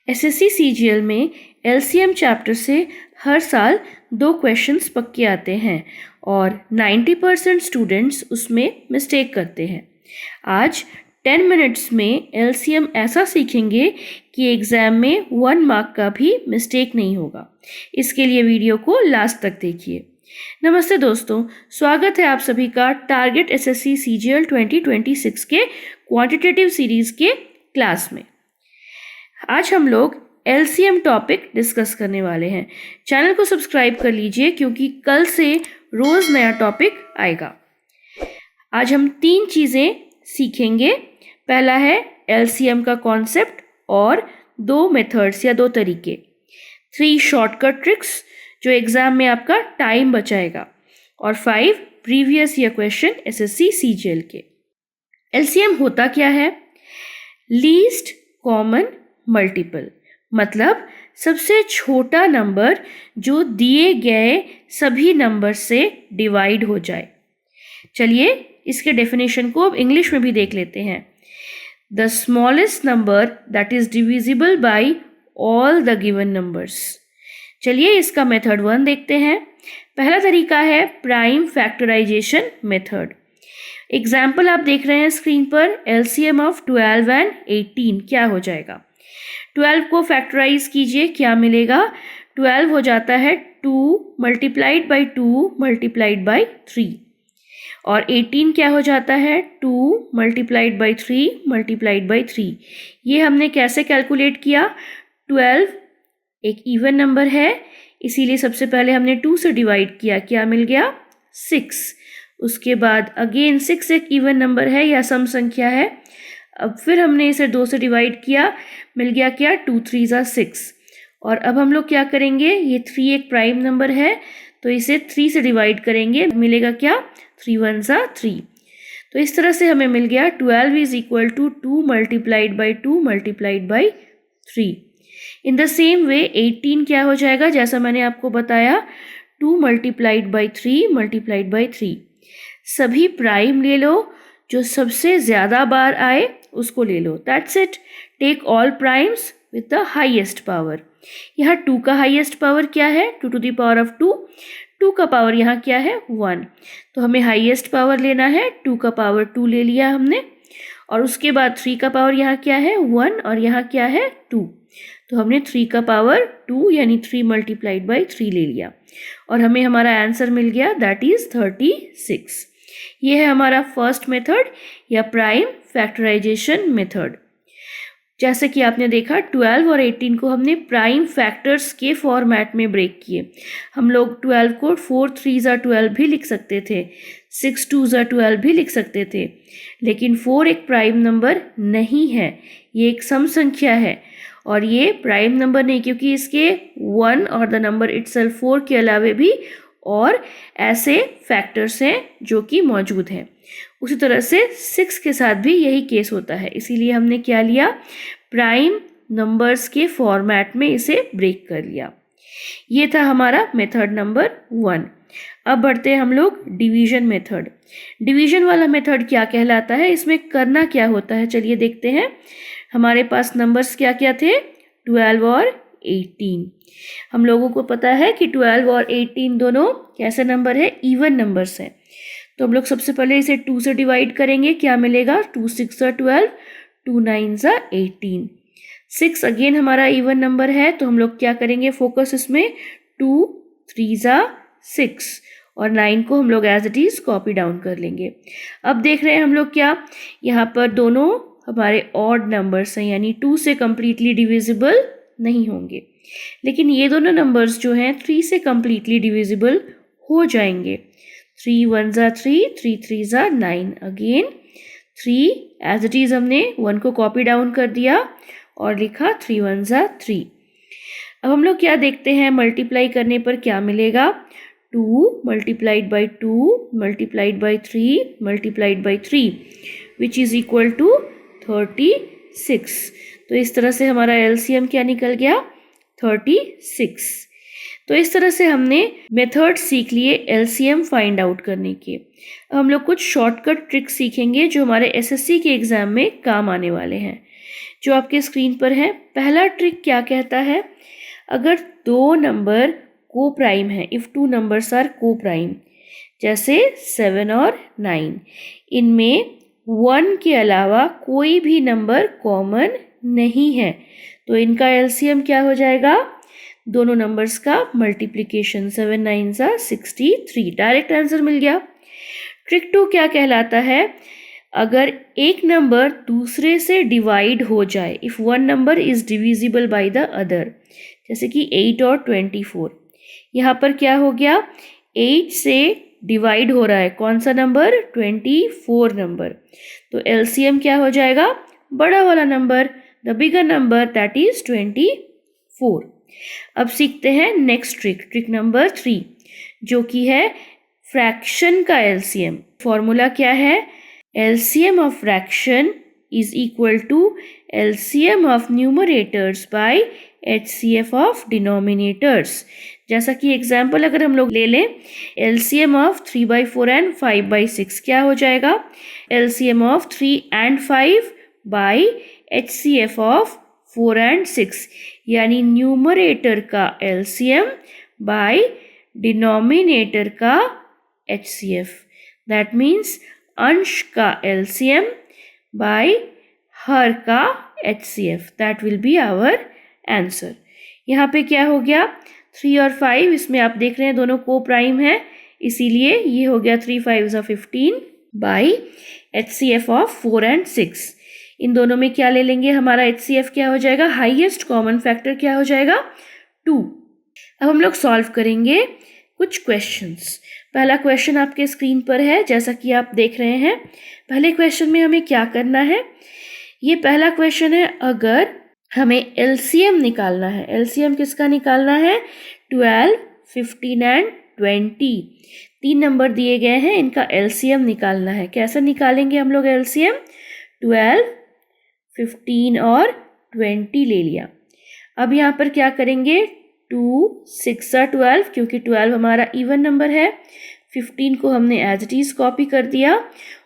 SSC CGL में LCM chapter से हर साल 2 क्वेश्चंस पक्के आते हैं और 90% स्टूडेंट्स उसमें मिस्टेक करते हैं। आज 10 मिनट्स में एलसीएम ऐसा सीखेंगे कि एग्ज़ाम में 1 मार्क का भी मिस्टेक नहीं होगा। इसके लिए वीडियो को लास्ट तक देखिए। नमस्ते दोस्तों, स्वागत है आप सभी का टारगेट एसएससी सीजीएल 2026 के क्वांटिटेटिव सीरीज़ के क्लास में। आज हम लोग एलसीएम टॉपिक डिस्कस करने वाले हैं। चैनल को सब्सक्राइब कर लीजिए क्योंकि कल से रोज़ नया टॉपिक आएगा। आज हम 3 चीज़ें सीखेंगे। पहला है एलसीएम का कॉन्सेप्ट और 2 मेथड्स या 2 तरीके, 3 शॉर्टकट ट्रिक्स जो एग्ज़ाम में आपका टाइम बचाएगा और 5 previous year question SSC CGL के। एलसीएम होता क्या है? लीस्ट कॉमन मल्टीपल, मतलब सबसे छोटा नंबर जो दिए गए सभी नंबर से डिवाइड हो जाए। चलिए इसके डेफिनेशन को अब इंग्लिश में भी देख लेते हैं। The smallest number that is divisible by all the given numbers. चलिए इसका मेथड 1 देखते हैं। पहला तरीका है प्राइम फैक्टराइजेशन मेथड। एग्जाम्पल आप देख रहे हैं स्क्रीन पर। एलसीएम ऑफ 12 एंड 18 क्या हो जाएगा? 12 को फैक्टराइज कीजिए, क्या मिलेगा? 12 हो जाता है 2 मल्टीप्लाइड बाई 2 मल्टीप्लाइड बाई 3 और 18 क्या हो जाता है? 2 मल्टीप्लाइड बाई 3 मल्टीप्लाइड बाई 3। ये हमने कैसे कैलकुलेट किया? 12 एक इवन नंबर है, इसीलिए सबसे पहले हमने 2 से डिवाइड किया, क्या मिल गया? 6। उसके बाद अगेन 6 एक इवन नंबर है या सम संख्या है, अब फिर हमने इसे 2 से डिवाइड किया, मिल गया क्या? 2 3 ज़ा 6। और अब हम लोग क्या करेंगे? ये 3 एक प्राइम नंबर है तो इसे 3 से डिवाइड करेंगे, मिलेगा क्या? 3 1 ज़ा 3। तो इस तरह से हमें मिल गया 12 is equal to 2 multiplied by 2 multiplied by 3। In the same way 18 क्या हो जाएगा? जैसा मैंने आपको बताया 2 मल्टीप्लाइड बाई 3 मल्टीप्लाइड बाई 3। सभी प्राइम ले लो, जो सबसे ज़्यादा बार आए उसको ले लो। That's it. Take all primes with the highest power. यहाँ 2 का हाईएस्ट पावर क्या है? 2 टू द पावर ऑफ 2। 2 का पावर यहाँ क्या है? 1। तो हमें हाईएस्ट पावर लेना है, 2 का पावर 2 ले लिया हमने और उसके बाद 3 का पावर यहाँ क्या है? 1 और यहाँ क्या है? 2। तो हमने 3 का पावर 2 यानी 3 मल्टीप्लाइड बाई 3 ले लिया और हमें हमारा आंसर मिल गया, दैट इज़ 36। ये है हमारा फर्स्ट मेथड या प्राइम फैक्टराइजेशन मेथड। जैसे कि आपने देखा 12 और 18 को हमने प्राइम फैक्टर्स के फॉर्मेट में ब्रेक किए। हम लोग 12 को 4 3 ज़ा 12 भी लिख सकते थे, 6 2 ज़ा 12 भी लिख सकते थे, लेकिन 4 एक प्राइम नंबर नहीं है, ये एक सम संख्या है और ये प्राइम नंबर नहीं, क्योंकि इसके 1 और द नंबर इटसेल्फ 4 के अलावे भी और ऐसे फैक्टर्स हैं जो कि मौजूद हैं। उसी तरह से 6 के साथ भी यही केस होता है, इसीलिए हमने क्या लिया? प्राइम नंबर्स के फॉर्मेट में इसे ब्रेक कर लिया। ये था हमारा मेथड नंबर 1। अब बढ़ते हैं हम लोग डिवीजन मेथड। डिवीजन वाला मेथड क्या कहलाता है? इसमें करना क्या होता है? चलिए देखते हैं। हमारे पास नंबर्स क्या क्या थे? 12 और 18। हम लोगों को पता है कि 12 और 18 दोनों कैसे नंबर है? इवन नंबर्स हैं। तो हम लोग सबसे पहले इसे 2 से डिवाइड करेंगे, क्या मिलेगा? 2 6 ज़ा 12, 2 9 ज़ा 18। 6 अगेन हमारा इवन नंबर है तो हम लोग क्या करेंगे? फोकस इसमें 2 3 ज़ा 6 और 9 को हम लोग as it is copy down कर लेंगे। अब देख रहे हैं हम लोग क्या, यहाँ पर दोनों हमारे ऑड नंबर्स हैं, यानी 2 से कम्प्लीटली डिविजिबल नहीं होंगे, लेकिन ये दोनों नंबर्स जो हैं 3 से कम्प्लीटली डिविजिबल हो जाएंगे। 3 1 ज़ा 3, 3 3 ज़ा 9। अगेन 3 एज इट इज़ हमने 1 को कॉपी डाउन कर दिया और लिखा 3 1 ज़ा 3। अब हम लोग क्या देखते हैं? मल्टीप्लाई करने पर क्या मिलेगा? 2 multiplied by 2 multiplied by 3 multiplied by 3 which is equal to 36। तो इस तरह से हमारा एलसीएम क्या निकल गया? 36। तो इस तरह से हमने मेथड सीख लिए एलसीएम फाइंड आउट करने के। अब हम लोग कुछ शॉर्टकट ट्रिक्स सीखेंगे जो हमारे एसएससी के एग्ज़ाम में काम आने वाले हैं। जो आपके स्क्रीन पर है। पहला ट्रिक क्या कहता है, अगर दो नंबर को प्राइम है, इफ़ टू नंबर्स आर को प्राइम, जैसे 7 और 9, इनमें 1 के अलावा कोई भी नंबर कॉमन नहीं है, तो इनका एलसीएम क्या हो जाएगा, दोनों नंबर्स का मल्टीप्लिकेशन, 7 9 63, डायरेक्ट आंसर मिल गया। ट्रिक 2 क्या कहलाता है, अगर एक नंबर दूसरे से डिवाइड हो जाए, if one number is divisible by the other, जैसे कि 8 और 24, यहाँ पर क्या हो गया, 8 से डिवाइड हो रहा है कौन सा नंबर, 24 नंबर, तो एलसीएम क्या हो जाएगा, बड़ा वाला number, the bigger number, that is 24। अब सीखते हैं नेक्स्ट ट्रिक, ट्रिक नंबर 3, जो कि है फ्रैक्शन का एलसीएम। फॉर्मूला क्या है, LCM of fraction is equal to LCM of numerators by HCF of denominators। जैसा कि एग्जाम्पल अगर हम लोग ले लें, LCM of 3/4 and 5/6 क्या हो जाएगा, LCM of 3 and 5 by HCF of 4 and 6, यानी न्यूमरेटर का LCM by डिनोमिनेटर का HCF, दैट मीन्स अंश का LCM बाय हर का HCF, that will be our answer. यहाँ पे क्या हो गया, 3 और 5, इसमें आप देख रहे हैं दोनों को प्राइम है, इसीलिए ये हो गया 3 5 15 बाई HCF ऑफ 4 and 6। इन दोनों में क्या ले लेंगे, हमारा HCF क्या हो जाएगा, हाईएस्ट कॉमन फैक्टर क्या हो जाएगा, 2। अब हम लोग सॉल्व करेंगे कुछ क्वेश्चंस। पहला क्वेश्चन आपके स्क्रीन पर है, जैसा कि आप देख रहे हैं। पहले क्वेश्चन में हमें क्या करना है, ये पहला क्वेश्चन है, अगर हमें एलसीएम निकालना है, एलसीएम किसका निकालना है, 12 15 एंड 20, 3 नंबर दिए गए हैं, इनका एलसीएम निकालना है। कैसे निकालेंगे हम लोग एलसीएम, 12 15 और 20 ले लिया। अब यहाँ पर क्या करेंगे, 2 6 12, क्योंकि 12 हमारा इवन नंबर है, 15 को हमने एज इट इज कॉपी कर दिया,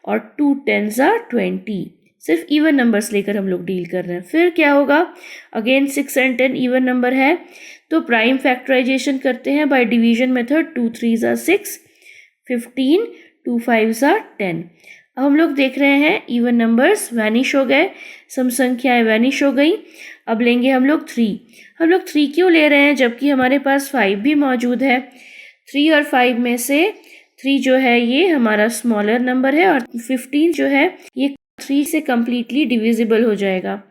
और 2 10 20, सिर्फ इवन नंबर्स लेकर हम लोग डील कर रहे हैं। फिर क्या होगा, अगेन 6 and 10 इवन नंबर है, तो प्राइम फैक्टराइजेशन करते हैं बाय डिवीजन मेथड, 2 3 6 15, 2 5 10। अब हम लोग देख रहे हैं इवन नंबर्स वैनिश हो गए, सम संख्याएं वैनिश हो गई। अब लेंगे हम लोग 3। हम लोग 3 क्यों ले रहे हैं, जबकि हमारे पास 5 भी मौजूद है। 3 और 5 में से 3 जो है ये हमारा स्मॉलर नंबर है, और 15 जो है ये 3 से कम्प्लीटली डिविजिबल हो जाएगा,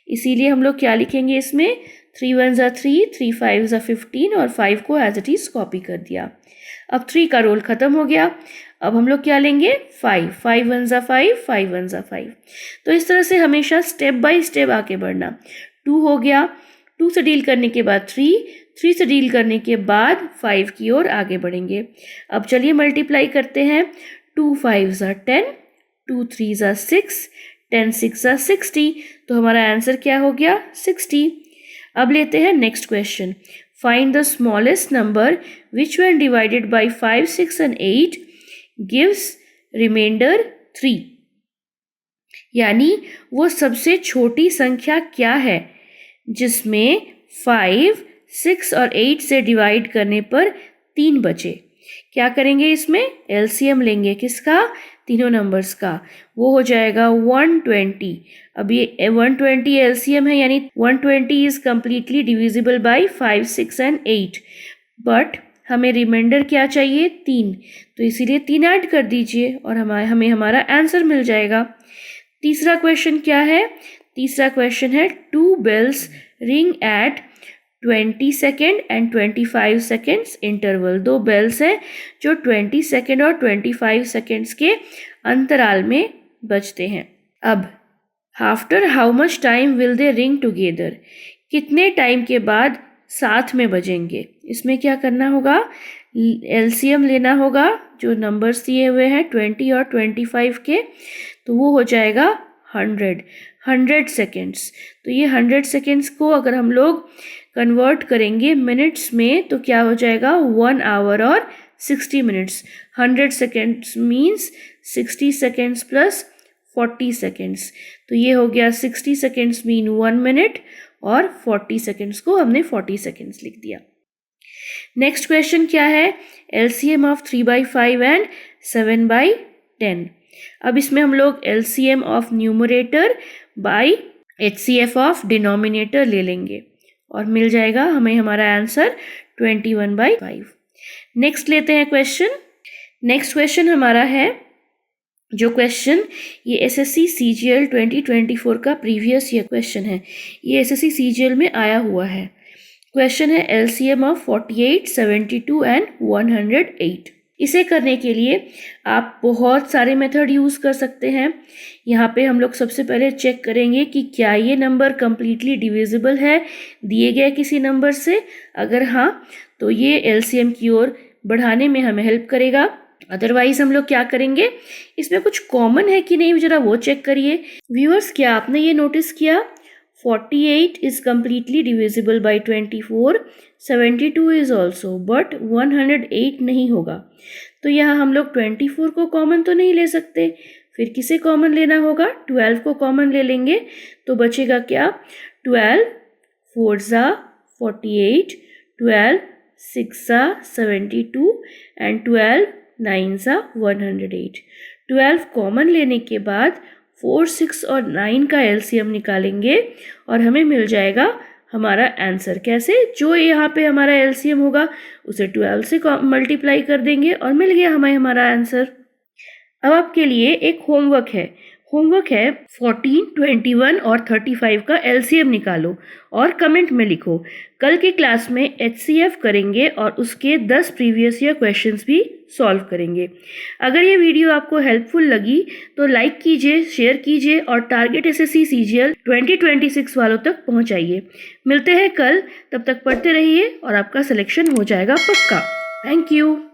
इसीलिए हम लोग क्या लिखेंगे इसमें, 3 1 3, 3 5 15, और 5 को एज इट इज कॉपी कर दिया। अब 3 का रोल खत्म हो गया। अब हम लोग क्या लेंगे, 5 5 1 5, 5 1 5। तो इस तरह से हमेशा स्टेप बाय स्टेप आके बढ़ना। 2 हो गया, 2 से डील करने के बाद 3, 3 से डील करने के बाद 5 की ओर आगे बढ़ेंगे। अब चलिए मल्टीप्लाई करते हैं, 2 5 10, 2 3 6, 10 6 60, तो हमारा आंसर क्या हो गया, 60। अब लेते हैं next question, find the smallest number which when divided by 5 6 and 8 gives reminder 3, यानी वो सबसे छोटी संख्या क्या है जिसमें 5 6 और 8 से डिवाइड करने पर 3 बचे। क्या करेंगे, इसमें एलसीएम लेंगे, किसका, तीनों नंबर्स का, वो हो जाएगा 120। अब ये 120 एलसीएम है, यानी 120 is completely divisible by 5 6 and 8, but हमें रिमाइंडर क्या चाहिए, 3, तो इसीलिए 3 ऐड कर दीजिए और हमें हमारा आंसर मिल जाएगा। तीसरा क्वेश्चन क्या है, तीसरा क्वेश्चन है 2 bells ring at 20 second and 25 seconds interval. 2 bells हैं जो 20 सेकेंड और 25 सेकेंड्स के अंतराल में बजते हैं। अब after how much time will they ring together, कितने टाइम के बाद साथ में बजेंगे। इसमें क्या करना होगा, एलसीएम लेना होगा, जो नंबर्स दिए हुए हैं 20 और 25 के, तो वो हो जाएगा 100 सेकेंड्स। तो ये 100 सेकेंड्स को अगर हम लोग कन्वर्ट करेंगे मिनट्स में, तो क्या हो जाएगा, 1 आवर और 60 minutes. 100 seconds means 60 seconds plus 40 seconds. तो ये हो गया 60 सेकेंड्स मीन 1 मिनट और 40 सेकेंड्स को हमने 40 सेकेंड्स लिख दिया। नेक्स्ट क्वेश्चन क्या है? LCM of 3/5 and 7/10। अब इसमें हम लोग LCM of numerator by HCF of denominator ले लेंगे और मिल जाएगा हमें हमारा आंसर 21/5। नेक्स्ट लेते हैं क्वेश्चन। नेक्स्ट क्वेश्चन हमारा है, जो क्वेश्चन ये SSC CGL 2024 का प्रीवियस ईयर क्वेश्चन है। ये SSC CGL में आया हुआ है। क्वेश्चन है LCM ऑफ 48, 72 एंड 108। इसे करने के लिए आप बहुत सारे मेथड यूज़ कर सकते हैं। यहाँ पे हम लोग सबसे पहले चेक करेंगे कि क्या ये नंबर कम्प्लीटली डिविजिबल है दिए गए किसी नंबर से। अगर हाँ, तो ये LCM की ओर बढ़ाने में हमें हेल्प करेगा। अदरवाइज हम लोग क्या करेंगे, इसमें कुछ कॉमन है कि नहीं जरा वो चेक करिए। व्यूअर्स, क्या आपने ये नोटिस किया? 48 is completely divisible by 24, 72 is also, but 108 नहीं होगा। तो यहाँ हम लोग 24 को कॉमन तो नहीं ले सकते, फिर किसे कॉमन लेना होगा? 12 को कॉमन ले लेंगे। तो बचेगा क्या? 12 4 ज़ा 48, 12 6 ज़ा 72 एंड 12 9 ज़ा 108। 12 कॉमन लेने के बाद 4, 6 और 9 का LCM निकालेंगे और हमें मिल जाएगा हमारा आंसर। कैसे? जो यहाँ पे हमारा LCM होगा उसे 12 से मल्टीप्लाई कर देंगे और मिल गया हमें हमारा आंसर। अब आपके लिए एक होमवर्क है। होमवर्क है 14, 21 और 35 का LCM निकालो और कमेंट में लिखो। कल के क्लास में HCF करेंगे और उसके 10 प्रीवियस ईयर क्वेश्चंस भी सॉल्व करेंगे। अगर ये वीडियो आपको हेल्पफुल लगी तो लाइक कीजिए, शेयर कीजिए और टारगेट SSC CGL 2026 वालों तक पहुंचाइए। मिलते हैं कल, तब तक पढ़ते रहिए और आपका सिलेक्शन हो जाएगा पक्का। Thank you.